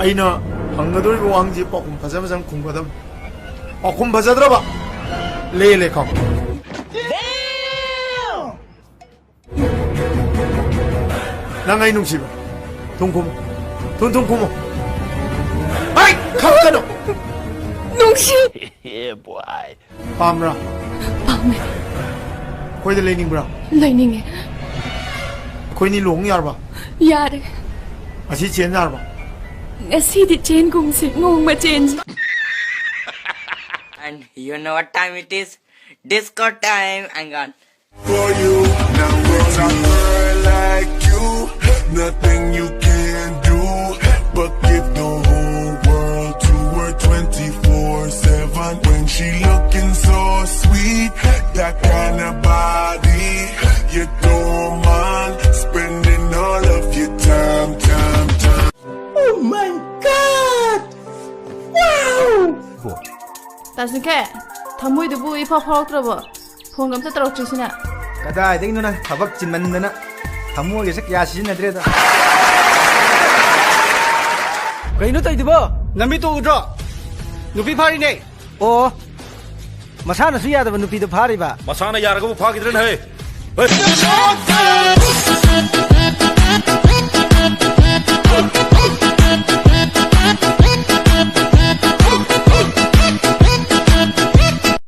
ꯑꯩꯅ ꯍꯪꯒꯗꯧꯔꯤꯕ ꯋꯥꯍꯪꯁꯤ ꯄꯥꯎꯈꯨꯝ ꯐꯖ ꯐꯖꯅ ꯈꯨꯝꯒꯗꯕ ꯄꯥꯎꯈꯨꯝ ꯐꯖꯗ꯭ꯔꯕ ꯂꯦ ꯈꯣ ꯅꯪ ꯑꯩ ꯅꯨꯡꯁꯤꯕ ꯊꯨꯝ ꯈꯨꯝꯃꯨ ꯊꯨꯝ ꯈꯨꯝꯃꯨ ꯑꯩ ꯈꯪꯒꯅꯨ ꯅꯨꯡꯁꯤ ꯄꯥꯝꯕ꯭ꯔꯥ ꯄꯥꯝꯃꯦ ꯑꯩꯈꯣꯏꯗ ꯂꯩꯅꯤꯡꯕ꯭ꯔꯥ ꯂꯩꯅꯤꯡꯉꯦ ꯑꯩꯈꯣꯏꯅꯤ ꯂꯨꯍꯣꯡ ꯌꯥꯔꯕ ꯌꯥꯔꯦ ꯑꯁꯤ ꯆꯦꯟ ꯌꯥꯔꯕ ꯉꯁꯤꯗꯤ ꯆꯦꯟꯒꯨꯝꯁꯤ ꯅꯣꯡꯃ ꯆꯦꯟꯁꯤ. And you know what time it is? Disco time. I'm gone. For you, now with a girl like you, nothing you can do but give the whole world to her 24/7. When she looking so sweet, that kind of body, you don't mind spending all of your time. Oh my God! Wow! 따스케 thamoidubu ifa pharakthrabo phone amta tarawchusina kadaideinoda thabak chinmandana thamoigasi kya sijinnadreada Kaino taidibo nami to udro nupi phari ne oh masana su yadaba nupi do phari ba masana yaragabu phagidren hai